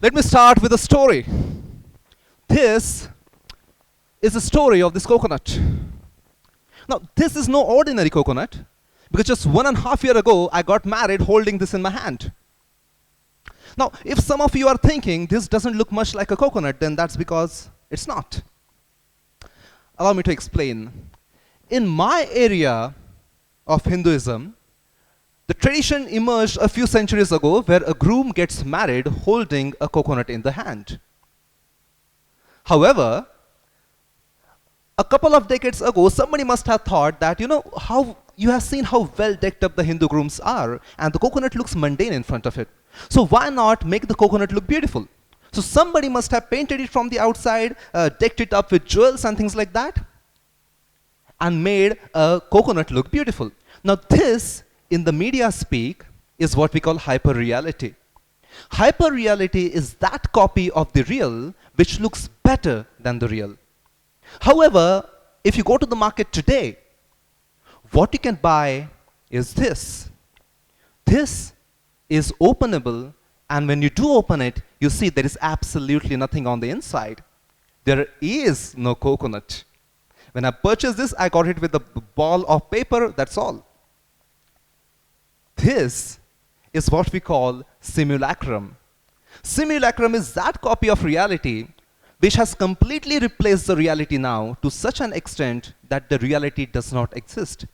Let me start with a story. This is the story of this coconut. Now, this is no ordinary coconut, because just 1.5 years ago, I got married holding this in my hand. Now, if some of you are thinking this doesn't look much like a coconut, then that's because it's not. Allow me to explain. In my area of Hinduism, the tradition emerged a few centuries ago where a groom gets married holding a coconut in the hand. However, a couple of decades ago, somebody must have thought that, how you have seen how well decked up the Hindu grooms are, and the coconut looks mundane in front of it. So why not make the coconut look beautiful? So somebody must have painted it from the outside, decked it up with jewels and things like that, and made a coconut look beautiful. Now this, in the media speak, is what we call hyper-reality. Hyper-reality is that copy of the real which looks better than the real. However, if you go to the market today, what you can buy is this. This is openable, and when you do open it, you see there is absolutely nothing on the inside. There is no coconut. When I purchased this, I got it with a ball of paper, that's all. This is what we call simulacrum. Simulacrum is that copy of reality which has completely replaced the reality now to such an extent that the reality does not exist.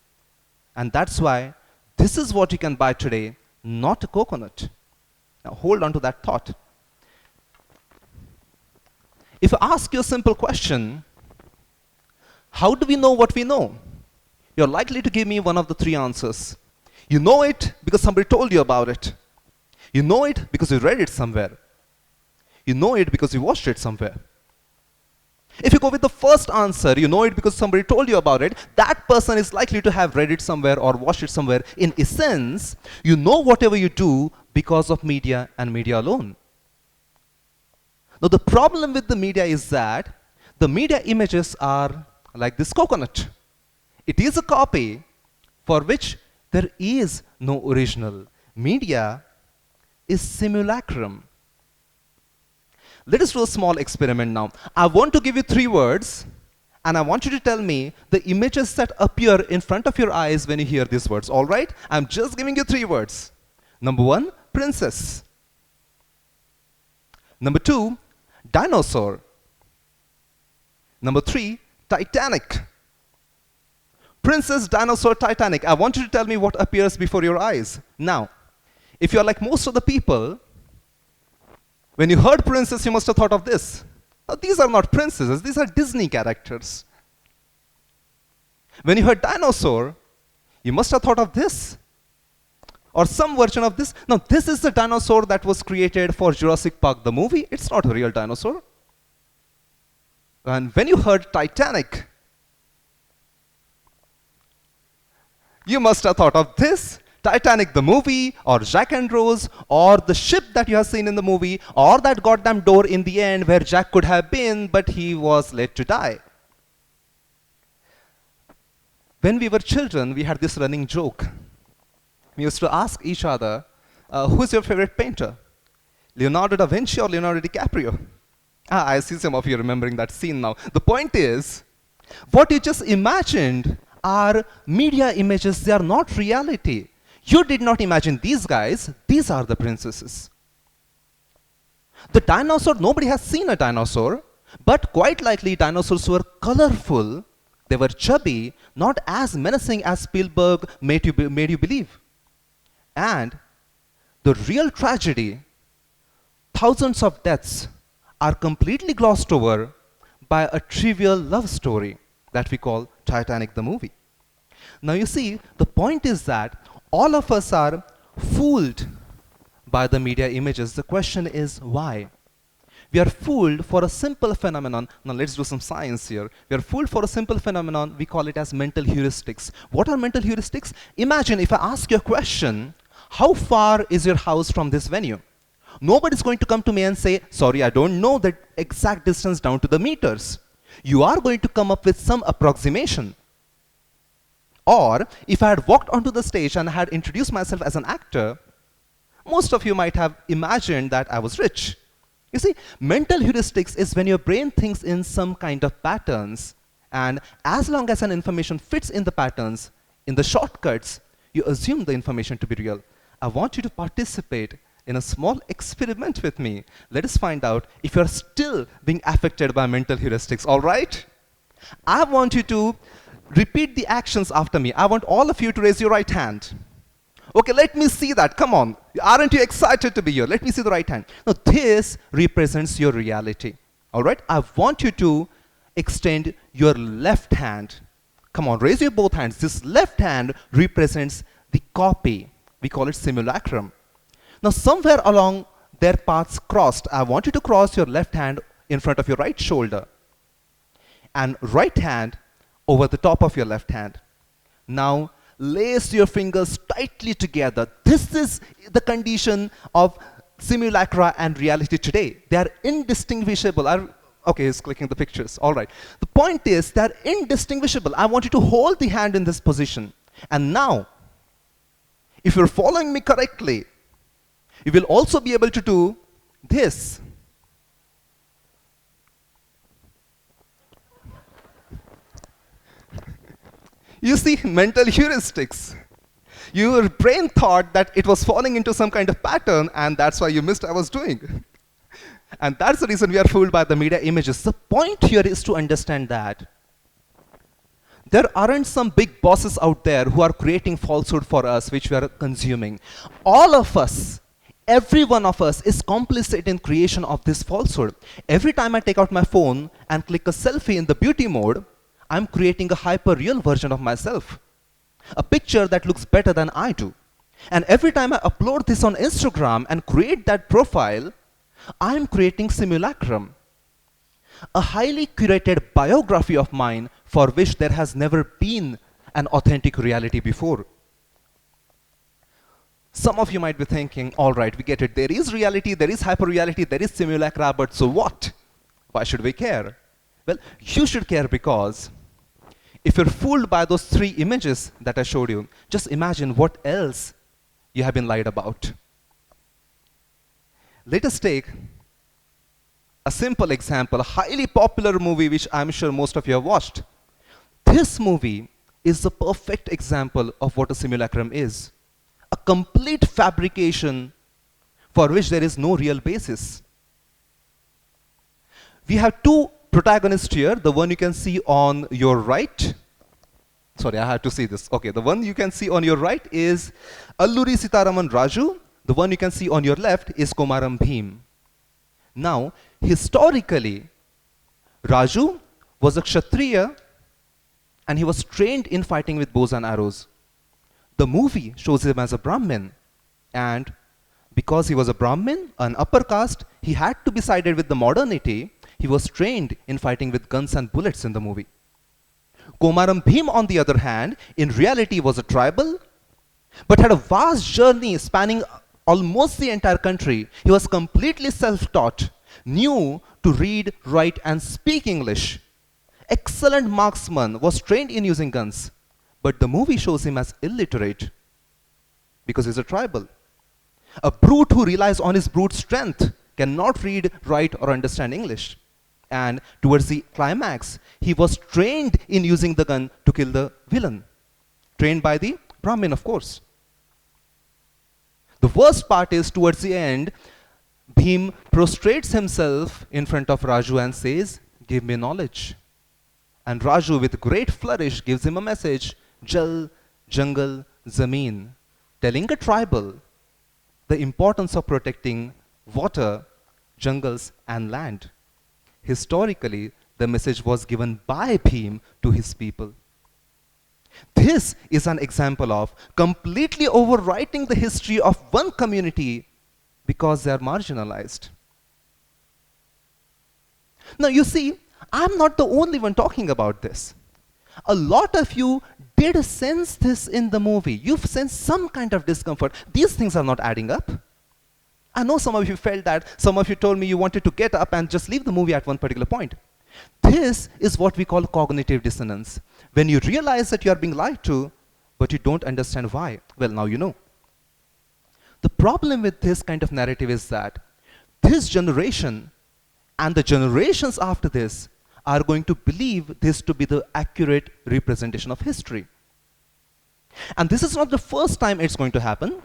And that's why this is what you can buy today, not a coconut. Now hold on to that thought. If I ask you a simple question, how do we know what we know? You're likely to give me one of the three answers. You know it because somebody told you about it. You know it because you read it somewhere. You know it because you watched it somewhere. If you go with the first answer, you know it because somebody told you about it, that person is likely to have read it somewhere or watched it somewhere. In essence, you know whatever you do because of media and media alone. Now the problem with the media is that the media images are like this coconut. It is a copy for which there is no original. Media is simulacrum. Let us do a small experiment now. I want to give you 3 words, and I want you to tell me the images that appear in front of your eyes when you hear these words, all right? I'm just giving you 3 words. Number 1, princess. Number 2, dinosaur. Number 3, Titanic. Princess, dinosaur, Titanic. I want you to tell me what appears before your eyes. Now, if you're like most of the people, when you heard princess, you must have thought of this. Now, these are not princesses, these are Disney characters. When you heard dinosaur, you must have thought of this, or some version of this. Now, this is the dinosaur that was created for Jurassic Park, the movie. It's not a real dinosaur. And when you heard Titanic, you must have thought of this. Titanic the movie, or Jack and Rose, or the ship that you have seen in the movie, or that goddamn door in the end where Jack could have been, but he was led to die. When we were children, we had this running joke. We used to ask each other, who's your favorite painter? Leonardo da Vinci or Leonardo DiCaprio? I see some of you remembering that scene now. The point is, what you just imagined are media images, they are not reality. You did not imagine these guys, these are the princesses. The dinosaur, nobody has seen a dinosaur, but quite likely dinosaurs were colorful, they were chubby, not as menacing as Spielberg made you believe. And the real tragedy, thousands of deaths are completely glossed over by a trivial love story that we call Titanic the movie. Now you see, the point is that all of us are fooled by the media images. The question is why? We are fooled for a simple phenomenon. Now let's do some science here. We are fooled for a simple phenomenon. We call it as mental heuristics. What are mental heuristics? Imagine if I ask you a question, how far is your house from this venue? Nobody's going to come to me and say, sorry, I don't know the exact distance down to the meters. You are going to come up with some approximation. Or if I had walked onto the stage and had introduced myself as an actor, most of you might have imagined that I was rich. You see, mental heuristics is when your brain thinks in some kind of patterns, and as long as an information fits in the patterns, in the shortcuts, you assume the information to be real. I want you to participate in a small experiment with me. Let us find out if you're still being affected by mental heuristics, all right? I want you to repeat the actions after me. I want all of you to raise your right hand. Okay, let me see that. Come on. Aren't you excited to be here? Let me see the right hand. Now, this represents your reality. All right? I want you to extend your left hand. Come on, raise your both hands. This left hand represents the copy. We call it simulacrum. Now, somewhere along their paths crossed, I want you to cross your left hand in front of your right shoulder and right hand over the top of your left hand. Now, lace your fingers tightly together. This is the condition of simulacra and reality today. They are indistinguishable. Okay, he's clicking the pictures. All right. The point is they're indistinguishable. I want you to hold the hand in this position. And now, if you're following me correctly, you will also be able to do this. You see, mental heuristics. Your brain thought that it was falling into some kind of pattern, and that's why you missed what I was doing. And that's the reason we are fooled by the media images. The point here is to understand that there aren't some big bosses out there who are creating falsehood for us, which we are consuming. All of us, every one of us is complicit in creation of this falsehood. Every time I take out my phone and click a selfie in the beauty mode, I'm creating a hyper-real version of myself. A picture that looks better than I do. And every time I upload this on Instagram and create that profile, I'm creating simulacrum. A highly curated biography of mine for which there has never been an authentic reality before. Some of you might be thinking, all right, we get it. There is reality, there is hyper-reality, there is simulacra, but so what? Why should we care? Well, you should care because if you're fooled by those three images that I showed you, just imagine what else you have been lied about. Let us take a simple example, a highly popular movie which I'm sure most of you have watched. This movie is the perfect example of what a simulacrum is. A complete fabrication for which there is no real basis. We have two protagonists here, the one you can see on your right. Sorry, I had to see this. Okay, the one you can see on your right is Alluri Sitaraman Raju. The one you can see on your left is Komaram Bhim. Now, historically, Raju was a Kshatriya and he was trained in fighting with bows and arrows. The movie shows him as a Brahmin, and because he was a Brahmin, an upper caste, he had to be sided with the modernity. He was trained in fighting with guns and bullets in the movie. Komaram Bhim, on the other hand, in reality was a tribal, but had a vast journey spanning almost the entire country. He was completely self-taught, knew to read, write, and speak English. Excellent marksman, was trained in using guns. But the movie shows him as illiterate because he's a tribal. A brute who relies on his brute strength cannot read, write, or understand English. And towards the climax, he was trained in using the gun to kill the villain. Trained by the Brahmin, of course. The worst part is towards the end, Bhim prostrates himself in front of Raju and says, "Give me knowledge." And Raju, with great flourish, gives him a message, Jal, Jungle, Zameen, telling a tribal the importance of protecting water, jungles, and land. Historically, the message was given by Bhim to his people. This is an example of completely overwriting the history of one community because they are marginalized. Now you see, I'm not the only one talking about this. A lot of you did sense this in the movie. You've sensed some kind of discomfort. These things are not adding up. I know some of you felt that. Some of you told me you wanted to get up and just leave the movie at one particular point. This is what we call cognitive dissonance. When you realize that you are being lied to, but you don't understand why. Well, now you know. The problem with this kind of narrative is that this generation and the generations after this are going to believe this to be the accurate representation of history. And this is not the first time it's going to happen.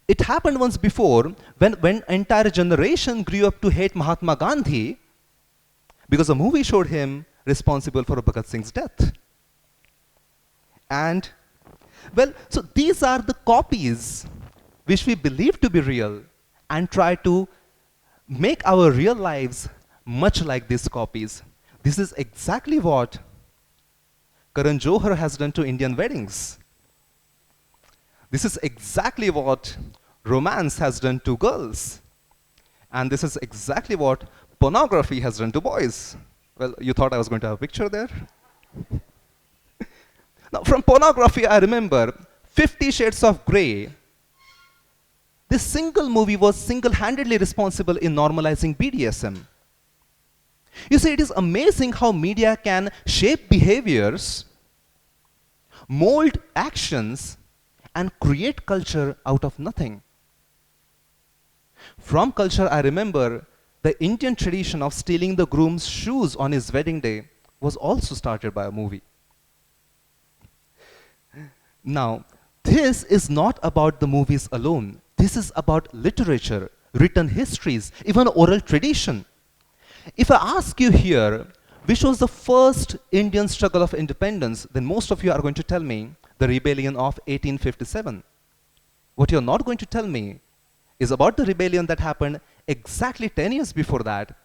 It happened once before when entire generation grew up to hate Mahatma Gandhi because a movie showed him responsible for Bhagat Singh's death. And, well, so these are the copies which we believe to be real and try to make our real lives much like these copies. This is exactly what Karan Johar has done to Indian weddings. This is exactly what romance has done to girls. And this is exactly what pornography has done to boys. Well, you thought I was going to have a picture there? Now, from pornography, I remember 50 Shades of Grey. This single movie was single-handedly responsible in normalizing BDSM. You see, it is amazing how media can shape behaviors, mold actions, and create culture out of nothing. From culture, I remember the Indian tradition of stealing the groom's shoes on his wedding day was also started by a movie. Now, this is not about the movies alone. This is about literature, written histories, even oral tradition. If I ask you here, which was the first Indian struggle of independence, then most of you are going to tell me the rebellion of 1857. What you're not going to tell me is about the rebellion that happened exactly 10 years before that,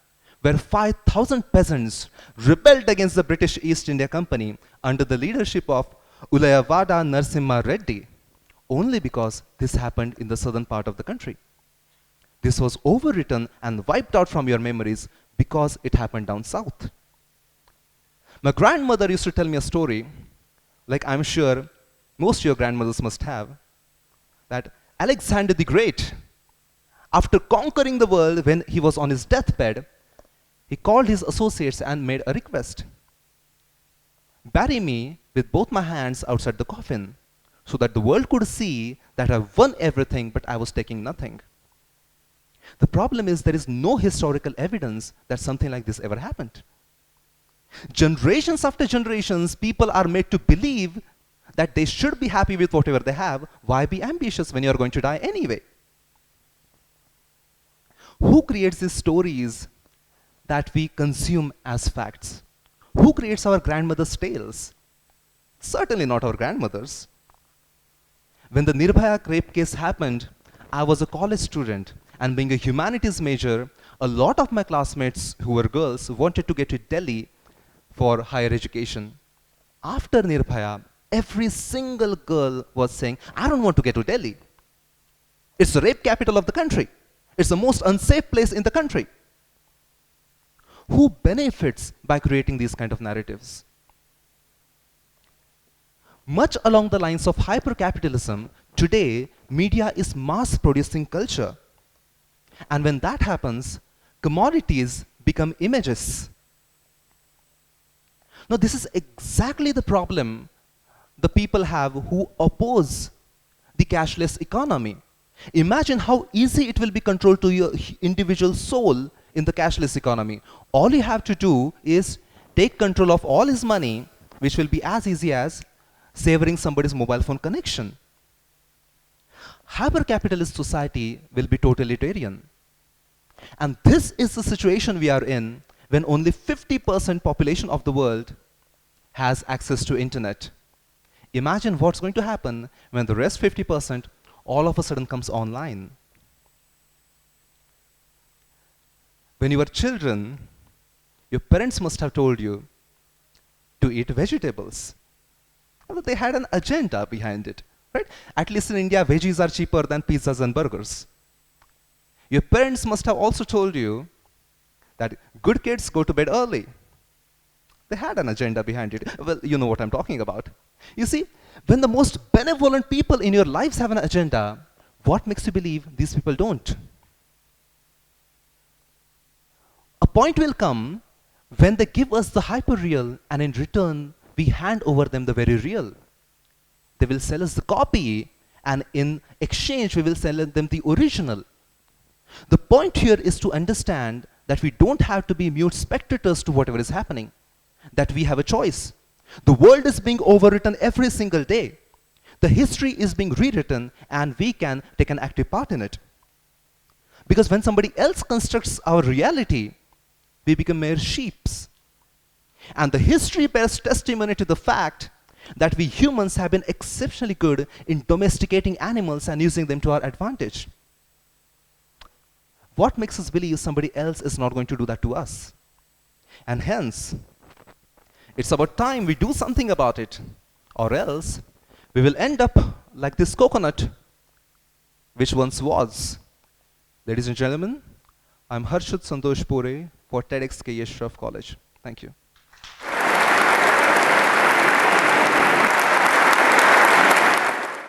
where 5,000 peasants rebelled against the British East India Company under the leadership of Ulayavada Narasimha Reddy, only because this happened in the southern part of the country. This was overwritten and wiped out from your memories because it happened down south. My grandmother used to tell me a story, like I'm sure most of your grandmothers must have, that Alexander the Great, after conquering the world when he was on his deathbed, he called his associates and made a request. Bury me with both my hands outside the coffin, so that the world could see that I won everything, but I was taking nothing. The problem is there is no historical evidence that something like this ever happened. Generations after generations, people are made to believe that they should be happy with whatever they have. Why be ambitious when you're going to die anyway? Who creates these stories that we consume as facts? Who creates our grandmother's tales? Certainly not our grandmothers. When the Nirbhaya rape case happened, I was a college student, and being a humanities major, a lot of my classmates who were girls wanted to get to Delhi for higher education. After Nirbhaya, every single girl was saying, I don't want to get to Delhi. It's the rape capital of the country. It's the most unsafe place in the country. Who benefits by creating these kind of narratives? Much along the lines of hypercapitalism, today, media is mass-producing culture. And when that happens, commodities become images. Now, this is exactly the problem the people have who oppose the cashless economy. Imagine how easy it will be controlled to your individual soul in the cashless economy. All you have to do is take control of all his money, which will be as easy as severing somebody's mobile phone connection. Hyper-capitalist society will be totalitarian. And this is the situation we are in when only 50% population of the world has access to internet. Imagine what's going to happen when the rest 50% all of a sudden comes online. When you were children, your parents must have told you to eat vegetables. Although they had an agenda behind it, right? At least in India, veggies are cheaper than pizzas and burgers. Your parents must have also told you that good kids go to bed early. They had an agenda behind it. Well, you know what I'm talking about. You see, when the most benevolent people in your lives have an agenda, what makes you believe these people don't? A point will come when they give us the hyper-real, and in return, we hand over them the very real. They will sell us the copy, and in exchange, we will sell them the original. The point here is to understand that we don't have to be mute spectators to whatever is happening, that we have a choice. The world is being overwritten every single day. The history is being rewritten, and we can take an active part in it. Because when somebody else constructs our reality, we become mere sheeps. And the history bears testimony to the fact that we humans have been exceptionally good in domesticating animals and using them to our advantage. What makes us believe somebody else is not going to do that to us? And hence, it's about time we do something about it, or else we will end up like this coconut, which once was. Ladies and gentlemen, I'm Harshad Santosh Pore for TEDxKES Shroff College. Thank you.